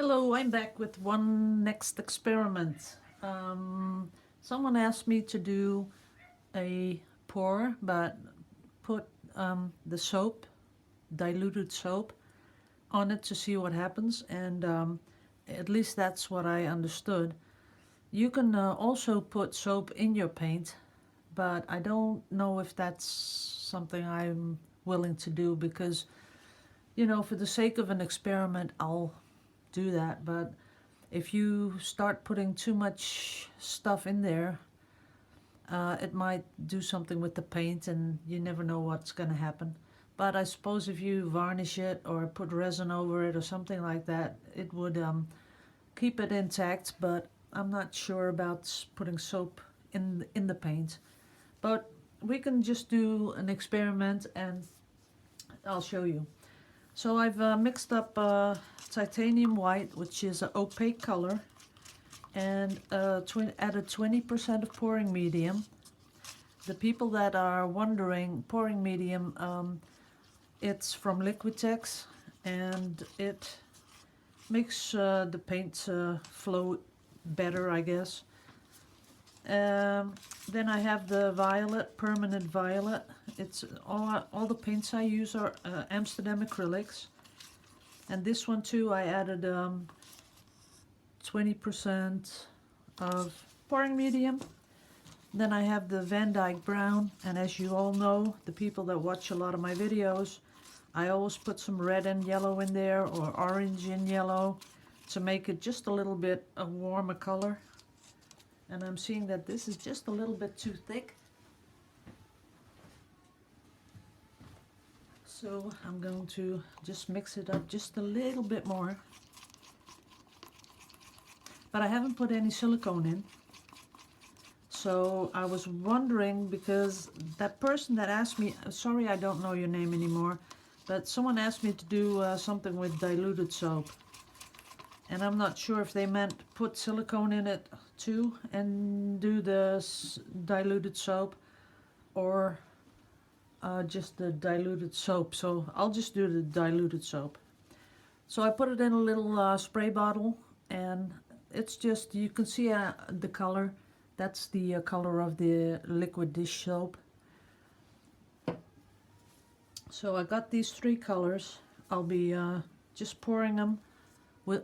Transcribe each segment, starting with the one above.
Hello, I'm back with one next experiment. Someone asked me to do a pour, but put the soap, diluted soap, on it to see what happens, and at least that's what I understood. You can also put soap in your paint, but I don't know if that's something I'm willing to do because, for the sake of an experiment, I'll do that, but if you start putting too much stuff in there, it might do something with the paint and you never know what's going to happen. But I suppose if you varnish it or put resin over it or something like that, it would keep it intact, but I'm not sure about putting soap in the paint. But we can just do an experiment and I'll show you. So I've mixed up titanium white, which is an opaque color, and added 20% of pouring medium. The people that are wondering, pouring medium, it's from Liquitex, and it makes the paint flow better, I guess. Then I have the violet, permanent violet. It's all the paints I use are Amsterdam acrylics, and this one too I added 20% of pouring medium. Then I have the Van Dyke brown, and as you all know, the people that watch a lot of my videos, I always put some red and yellow in there, or orange and yellow, to make it just a little bit a warmer color. And I'm seeing that this is just a little bit too thick. So I'm going to just mix it up just a little bit more. But I haven't put any silicone in. So I was wondering, because that person that asked me, sorry I don't know your name anymore, but someone asked me to do something with diluted soap. And I'm not sure if they meant put silicone in it too and do the diluted soap, or just the diluted soap. So I'll just do the diluted soap. So I put it in a little spray bottle, and it's just, you can see the color. That's the color of the liquid dish soap. So I got these three colors. I'll be just pouring them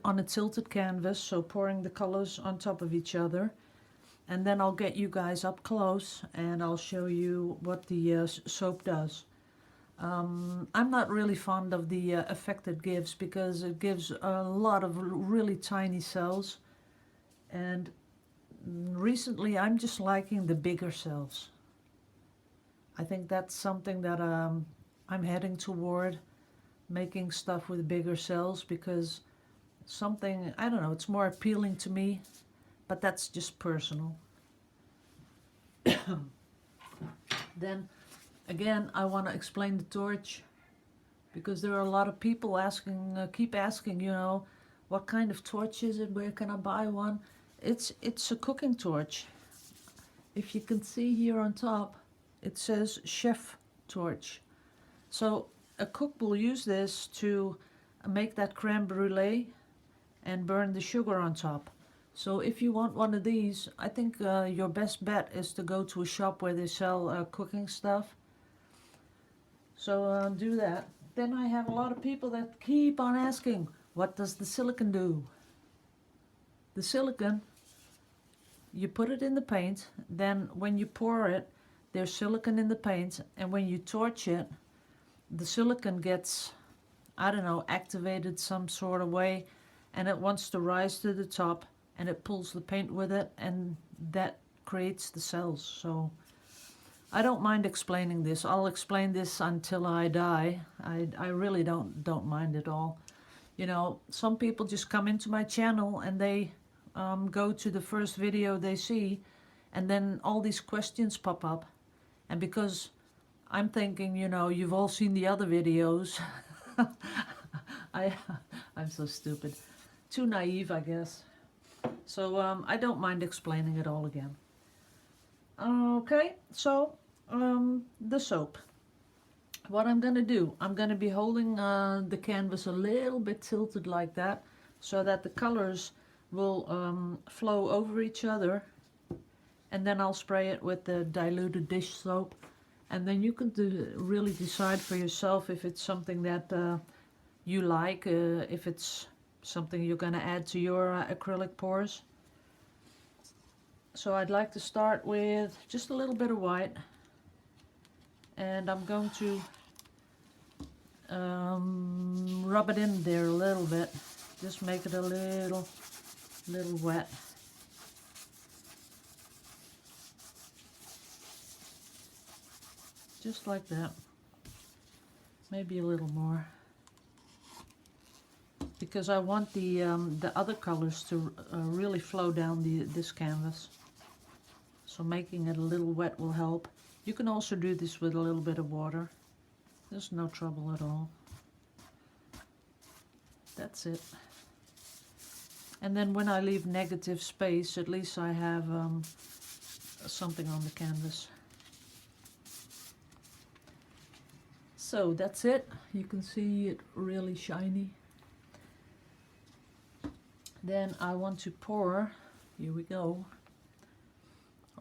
on a tilted canvas, so pouring the colors on top of each other, and then I'll get you guys up close and I'll show you what the soap does. I'm not really fond of the effect it gives, because it gives a lot of really tiny cells, and recently I'm just liking the bigger cells. I think that's something that I'm heading toward, making stuff with bigger cells, because something, I don't know, it's more appealing to me, but that's just personal. Then again, I want to explain the torch, because there are a lot of people asking, keep asking, what kind of torch is it, where can I buy one? It's a cooking torch. If you can see here on top, it says chef torch. So a cook will use this to make that creme brulee and burn the sugar on top. So if you want one of these, I think your best bet is to go to a shop where they sell cooking stuff. So do that. Then I have a lot of people that keep on asking, what does the silicone do? The silicone, you put it in the paint, then when you pour it, there's silicone in the paint, and when you torch it, the silicone gets, I don't know, activated some sort of way, and it wants to rise to the top, and it pulls the paint with it, and that creates the cells. So I don't mind explaining this. I'll explain this until I die. I really don't mind at all. Some people just come into my channel and they go to the first video they see, and then all these questions pop up. And because I'm thinking, you've all seen the other videos, I'm so stupid. Too naive, I guess. So I don't mind explaining it all again. Okay, so the soap. What I'm going to do, I'm going to be holding the canvas a little bit tilted like that, so that the colors will flow over each other. And then I'll spray it with the diluted dish soap, and then you can really decide for yourself if it's something that you like, if it's something you're going to add to your acrylic pours. So I'd like to start with just a little bit of white, and I'm going to rub it in there a little bit, just make it a little wet. Just like that, maybe a little more, because I want the other colors to really flow down this canvas. So making it a little wet will help. You can also do this with a little bit of water. There's no trouble at all. That's it. And then when I leave negative space, at least I have something on the canvas. So that's it. You can see it really shiny. Then I want to pour, here we go,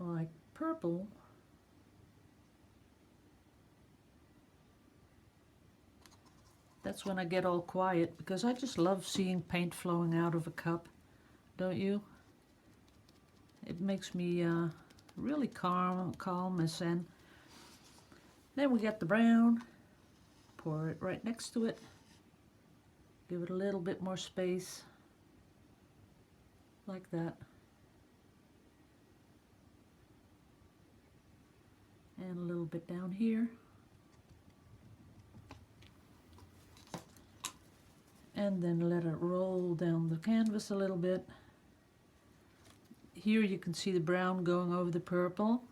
like purple. That's when I get all quiet, because I just love seeing paint flowing out of a cup, don't you? It makes me really calm as zen. Then we get the brown. Pour it right next to it. Give it a little bit more space. Like that. And a little bit down here. And then let it roll down the canvas a little bit. Here you can see the brown going over the purple.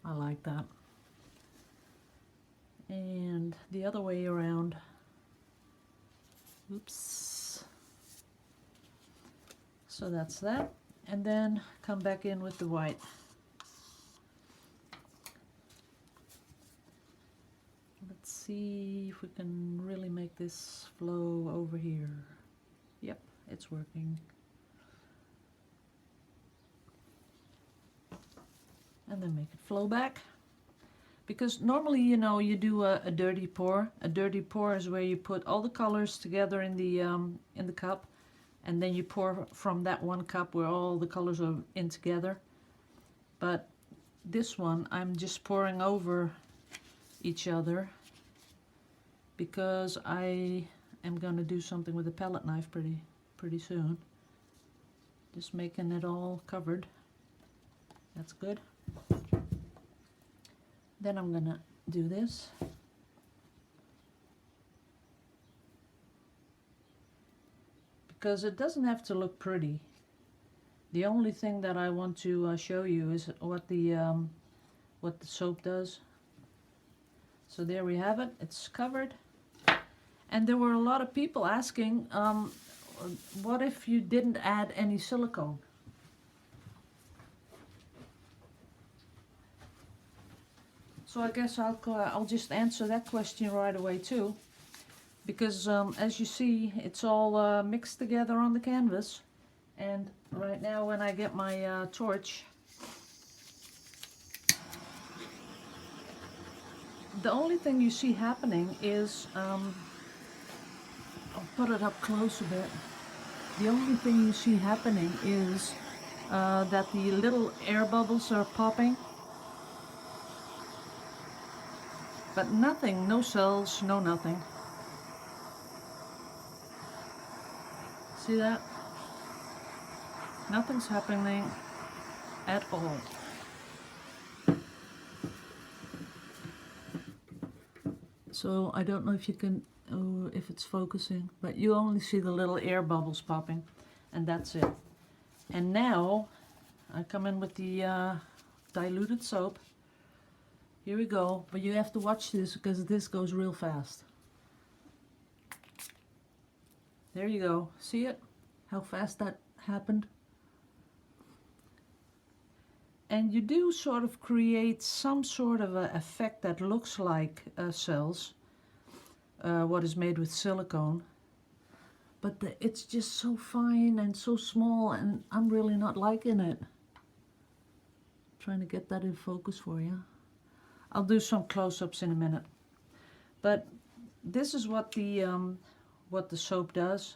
I like that. And the other way around. Oops. So that's that. And then come back in with the white. Let's see if we can really make this flow over here. Yep, it's working. And then make it flow back. Because normally, you know, you do a dirty pour. A dirty pour is where you put all the colors together in the cup, and then you pour from that one cup where all the colors are in together. But this one, I'm just pouring over each other because I am going to do something with a palette knife pretty soon. Just making it all covered. That's good. Then I'm gonna do this. Because it doesn't have to look pretty. The only thing that I want to show you is what the soap does. So there we have it. It's covered. And there were a lot of people asking, what if you didn't add any silicone? So I guess I'll just answer that question right away too, because as you see, it's all mixed together on the canvas. And right now, when I get my torch, the only thing you see happening is, I'll put it up close a bit. The only thing you see happening is that the little air bubbles are popping. But nothing, no cells, no nothing. See that? Nothing's happening at all. So I don't know if you can, if it's focusing, but you only see the little air bubbles popping, and that's it. And now I come in with the diluted soap. Here we go, but you have to watch this because this goes real fast. There you go. See it? How fast that happened? And you do sort of create some sort of an effect that looks like cells, what is made with silicone. but it's just so fine and so small, and I'm really not liking it. Trying to get that in focus for you. I'll do some close-ups in a minute. But this is what the soap does.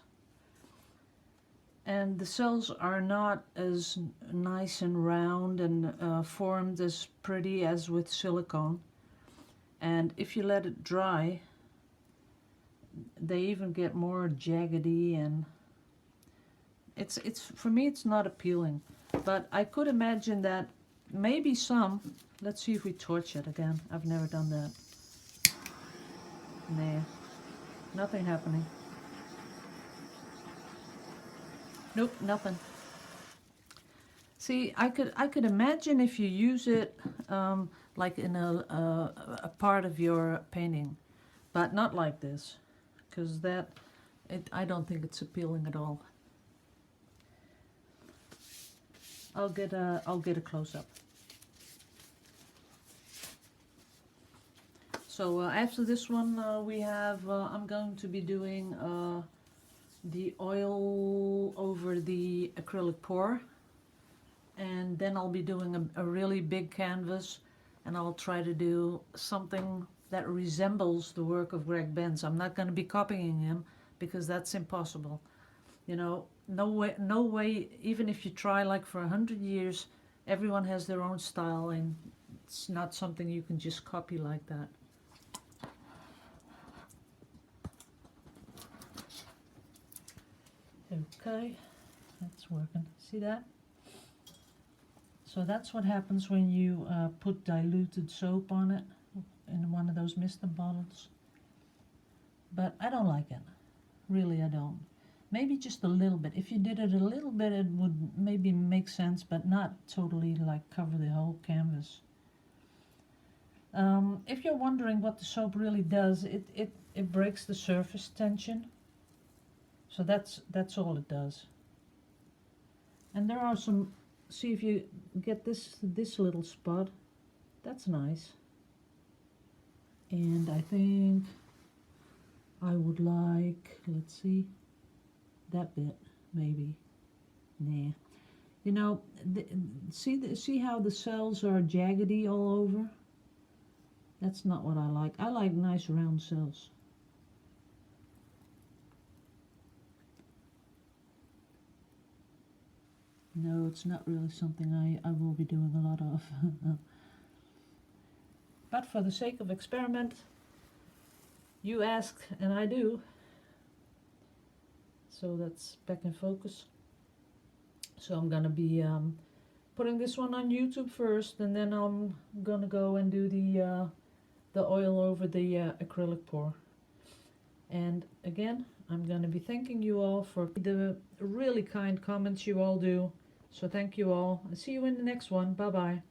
And the cells are not as nice and round and formed as pretty as with silicone. And if you let it dry, they even get more jaggedy, and it's for me it's not appealing. But I could imagine that maybe some. Let's see if we torch it again. I've never done that. Nah, nothing happening. Nope, nothing. See, I could imagine if you use it like in a part of your painting, but not like this, because I don't think it's appealing at all. I'll get a close-up. So after this one, we have I'm going to be doing the oil over the acrylic pour, and then I'll be doing a really big canvas, and I'll try to do something that resembles the work of Greg Benz. I'm not going to be copying him because that's impossible. You know, no way, even if you try like for 100 years, everyone has their own style, and it's not something you can just copy like that. Okay, that's working. See that? So that's what happens when you put diluted soap on it in one of those mister bottles. But I don't like it. Really, I don't. Maybe just a little bit. If you did it a little bit, it would maybe make sense, but not totally like cover the whole canvas. If you're wondering what the soap really does, it breaks the surface tension. So that's all it does. And there are some, see if you get this little spot, that's nice. And I think I would like, let's see, that bit maybe. Nah. You know, see how the cells are jaggedy all over? That's not what I like. I like nice round cells. No, it's not really something I will be doing a lot of. But for the sake of experiment, you asked and I do. So that's back in focus. So I'm gonna be putting this one on YouTube first, and then I'm gonna go and do the oil over the acrylic pour. And again, I'm gonna be thanking you all for the really kind comments you all do. So thank you all. I'll see you in the next one. Bye bye.